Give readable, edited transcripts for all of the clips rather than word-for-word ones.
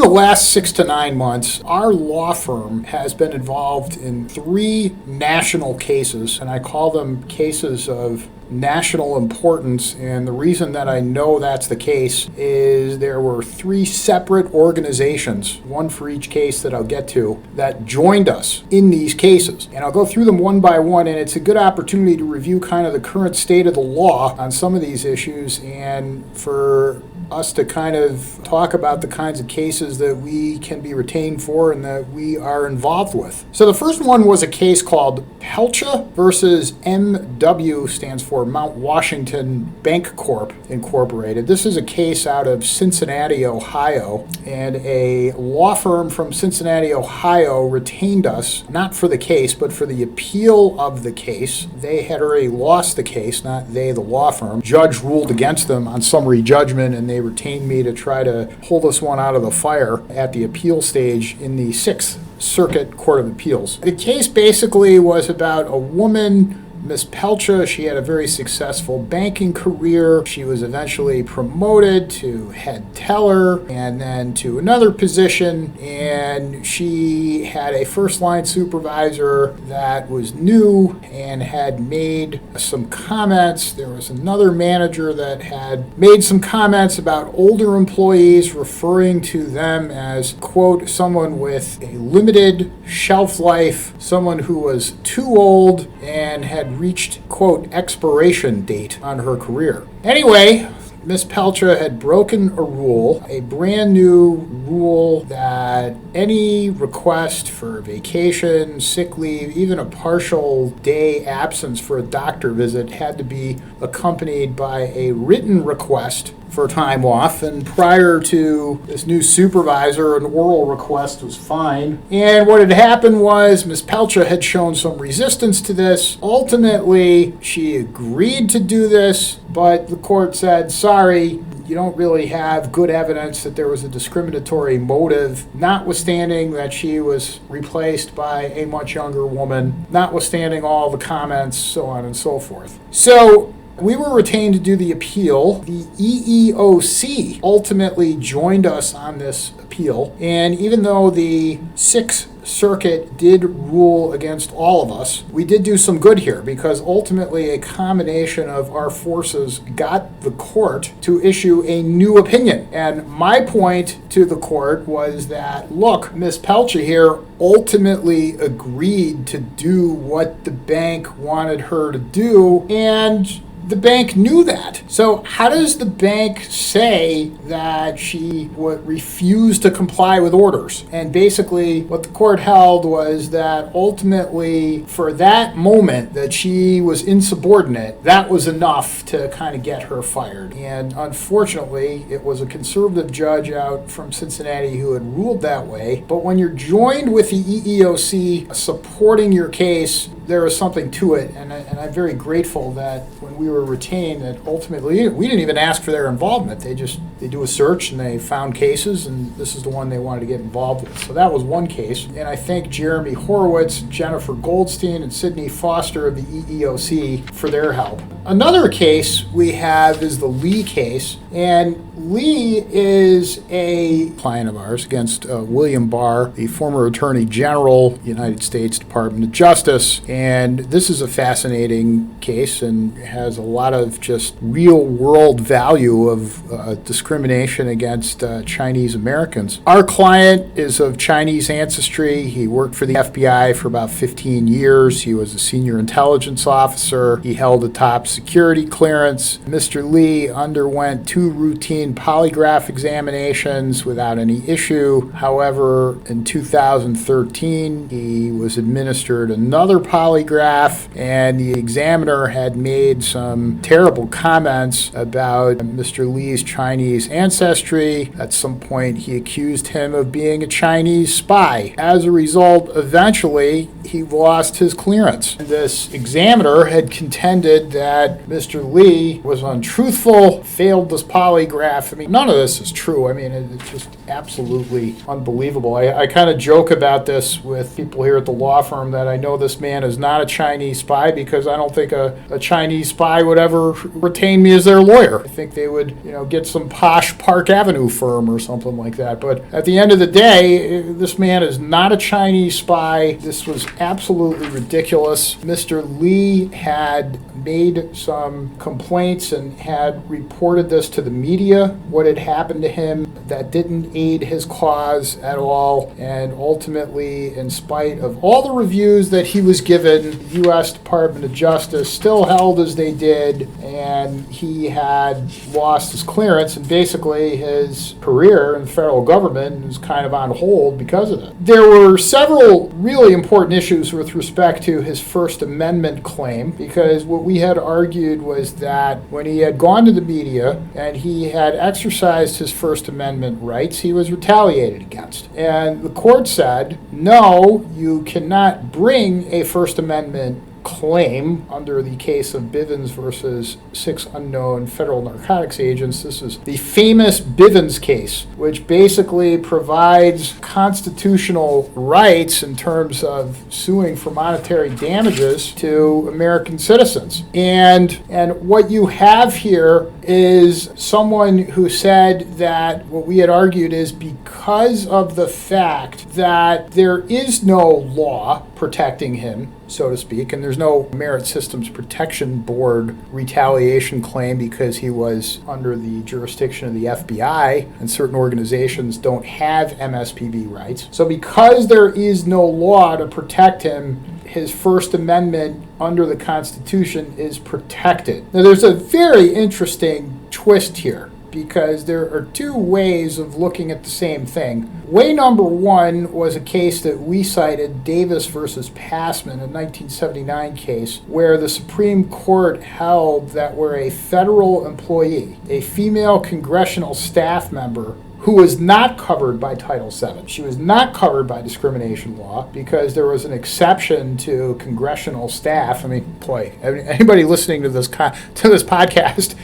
the last 6 to 9 months, our law firm has been involved in 3 national cases, and I call them cases of national importance. And the reason that I know that's the case is there were 3 separate organizations, one for each case that I'll get to, that joined us in these cases. And I'll go through them one by one, and it's a good opportunity to review kind of the current state of the law on some of these issues, and for us to kind of talk about the kinds of cases that we can be retained for and that we are involved with. So the first one was a case called Pelcha versus MW, stands for Mount Washington Bankcorp Incorporated. This is a case out of Cincinnati, Ohio, and a law firm from Cincinnati, Ohio retained us, not for the case, but for the appeal of the case. They had already lost the case, not they, the law firm. Judge ruled against them on summary judgment, and they retained me to try to pull this one out of the fire at the appeal stage in the 6th Circuit Court of Appeals. The case basically was about a woman, Miss Pelcha. She had a very successful banking career. She was eventually promoted to head teller and then to another position, and she had a first-line supervisor that was new and had made some comments. There was another manager that had made some comments about older employees, referring to them as, quote, someone with a limited shelf life, someone who was too old and had reached, quote, expiration date on her career. Anyway, Miss Pelcha had broken a rule, a brand new rule that any request for vacation, sick leave, even a partial day absence for a doctor visit had to be accompanied by a written request for time off. And prior to this new supervisor, an oral request was fine. And what had happened was Miss Pelcha had shown some resistance to this. Ultimately, she agreed to do this, but the court said, sorry, you don't really have good evidence that there was a discriminatory motive, notwithstanding that she was replaced by a much younger woman, notwithstanding all the comments, so on and so forth. So we were retained to do the appeal. The EEOC ultimately joined us on this appeal, and even though the 6th Circuit did rule against all of us, we did do some good here, because ultimately a combination of our forces got the court to issue a new opinion. And my point to the court was that, look, Miss Pelcha here ultimately agreed to do what the bank wanted her to do, and the bank knew that. So how does the bank say that she would refuse to comply with orders? And basically what the court held was that ultimately for that moment that she was insubordinate, that was enough to kind of get her fired. And unfortunately, it was a conservative judge out from Cincinnati who had ruled that way. But when you're joined with the EEOC supporting your case, there is something to it, and I'm very grateful that when we were retained, that ultimately we didn't even ask for their involvement. They do a search and they found cases, and this is the one they wanted to get involved with. So that was one case, and I thank Jeremy Horowitz, Jennifer Goldstein, and Sydney Foster of the EEOC for their help. Another case we have is the Lee case, and Lee is a client of ours against William Barr, the former Attorney General, United States Department of Justice. And this is a fascinating case and has a lot of just real world value of discrimination against Chinese Americans. Our client is of Chinese ancestry. He worked for the FBI for about 15 years. He was a senior intelligence officer. He held a top security clearance. Mr. Lee underwent 2 routine polygraph examinations without any issue. However, in 2013, he was administered another polygraph, and the examiner had made some terrible comments about Mr. Lee's Chinese ancestry. At some point, he accused him of being a Chinese spy. As a result, eventually, he lost his clearance. This examiner had contended that Mr. Lee was untruthful, failed this polygraph behalf. I mean, none of this is true. I mean, it's just absolutely unbelievable. I kind of joke about this with people here at the law firm that I know this man is not a Chinese spy because I don't think a Chinese spy would ever retain me as their lawyer. I think they would, get some posh Park Avenue firm or something like that. But at the end of the day, this man is not a Chinese spy. This was absolutely ridiculous. Mr. Lee had made some complaints and had reported this to the media, what had happened to him. That didn't aid his cause at all, and ultimately, in spite of all the reviews that he was given, the U.S. Department of Justice still held as they did, and he had lost his clearance, and basically his career in the federal government was kind of on hold because of it. There were several really important issues with respect to his First Amendment claim, because what we had argued was that when he had gone to the media and he had exercised his First Amendment rights, he was retaliated against. And the court said, no, you cannot bring a First Amendment claim under the case of Bivens versus 6 unknown federal narcotics agents. This is the famous Bivens case, which basically provides constitutional rights in terms of suing for monetary damages to American citizens. And what you have here is someone who said that what we had argued is because of the fact that there is no law protecting him, so to speak, and there's no Merit Systems Protection Board retaliation claim because he was under the jurisdiction of the FBI, and certain organizations don't have MSPB rights. So because there is no law to protect him, his First Amendment under the Constitution is protected. Now, there's a very interesting twist here, because there are two ways of looking at the same thing. Way number one was a case that we cited, Davis versus Passman, a 1979 case, where the Supreme Court held that where a federal employee, a female congressional staff member, who was not covered by Title VII. She was not covered by discrimination law because there was an exception to congressional staff. I mean, boy, anybody listening to this podcast,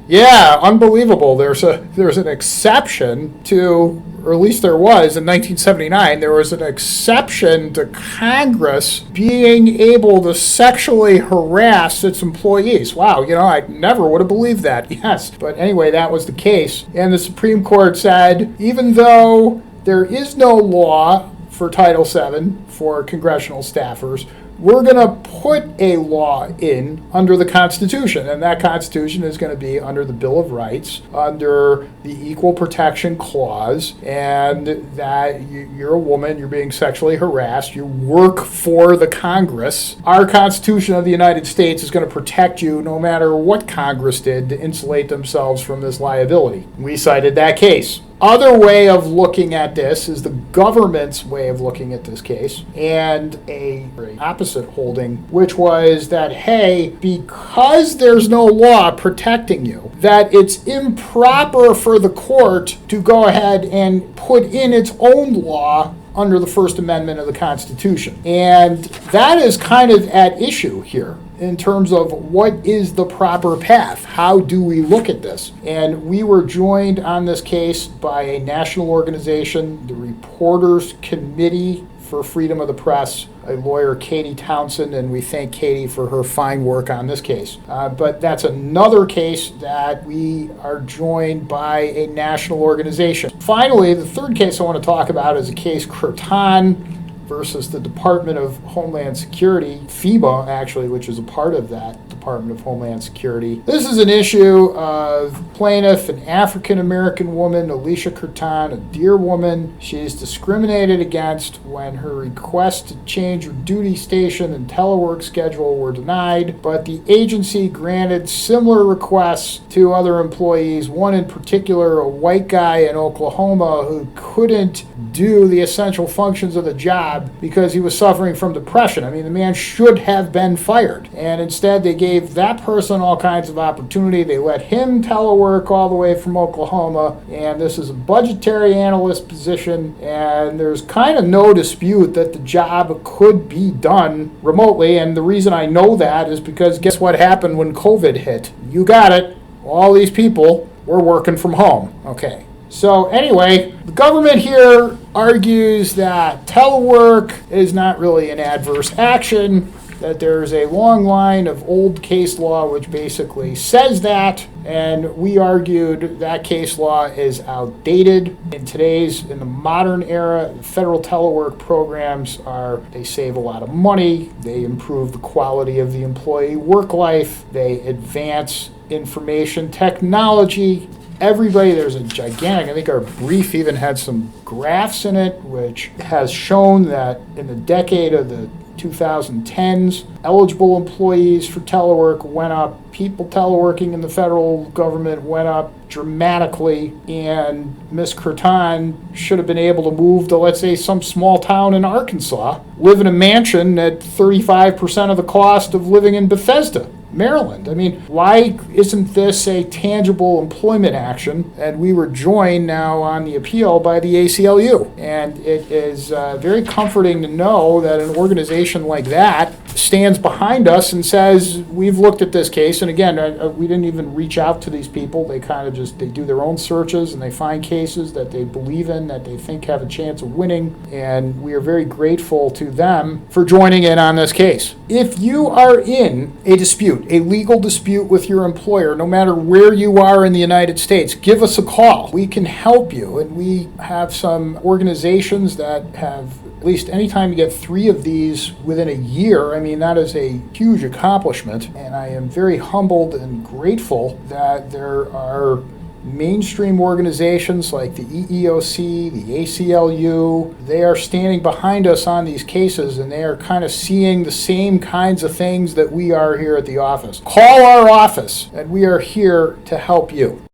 yeah, unbelievable. There's an exception to, or at least there was in 1979, there was an exception to Congress being able to sexually harass its employees. Wow, I never would have believed that. Yes, but anyway, that was the case. And the Supreme Court said, even though there is no law for Title VII for congressional staffers, we're going to put a law in under the Constitution, and that Constitution is going to be under the Bill of Rights, under the Equal Protection Clause, and that you're a woman, you're being sexually harassed, you work for the Congress. Our Constitution of the United States is going to protect you no matter what Congress did to insulate themselves from this liability. We cited that case. Other way of looking at this is the government's way of looking at this case, and a opposite holding, which was that, hey, because there's no law protecting you, that it's improper for the court to go ahead and put in its own law under the First Amendment of the Constitution. And that is kind of at issue here in terms of what is the proper path. How do we look at this? And we were joined on this case by a national organization, the Reporters Committee for Freedom of the Press, a lawyer, Katie Townsend, and we thank Katie for her fine work on this case. But that's another case that we are joined by a national organization. Finally, the third case I want to talk about is a case Cretan versus the Department of Homeland Security, FEMA actually, which is a part of that Department of Homeland Security. This is an issue of plaintiff, an African-American woman, Alicia Cretan, a Deer woman. She's discriminated against when her request to change her duty station and telework schedule were denied, but the agency granted similar requests to other employees, one in particular, a white guy in Oklahoma who couldn't do the essential functions of the job because he was suffering from depression. I mean, the man should have been fired. And instead, they gave that person all kinds of opportunity. They let him telework all the way from Oklahoma. And this is a budgetary analyst position. And there's kind of no dispute that the job could be done remotely. And the reason I know that is because guess what happened when COVID hit? You got it. All these people we're working from home. Okay. So anyway, the government here argues that telework is not really an adverse action, that there's a long line of old case law which basically says that, and we argued that case law is outdated. In the modern era, federal telework programs they save a lot of money, they improve the quality of the employee work life, they advance information technology. There's a gigantic, I think our brief even had some graphs in it, which has shown that in the decade of the 2010s, eligible employees for telework went up. People teleworking in the federal government went up dramatically, and Ms. Curtin should have been able to move to, let's say, some small town in Arkansas, live in a mansion at 35% of the cost of living in Bethesda, Maryland. I mean, why isn't this a tangible employment action? And we were joined now on the appeal by the ACLU. And it is very comforting to know that an organization like that stands behind us and says, we've looked at this case. And again, we didn't even reach out to these people. They kind of they do their own searches and they find cases that they believe in, that they think have a chance of winning. And we are very grateful to them for joining in on this case. If you are in a dispute, a legal dispute with your employer, no matter where you are in the United States, give us a call. We can help you. And we have some organizations that have, at least anytime you get 3 of these within a year, I mean, that is a huge accomplishment. And I am very humbled and grateful that there are mainstream organizations like the EEOC, the ACLU. They are standing behind us on these cases, and they are kind of seeing the same kinds of things that we are here at the office. Call our office, and we are here to help you.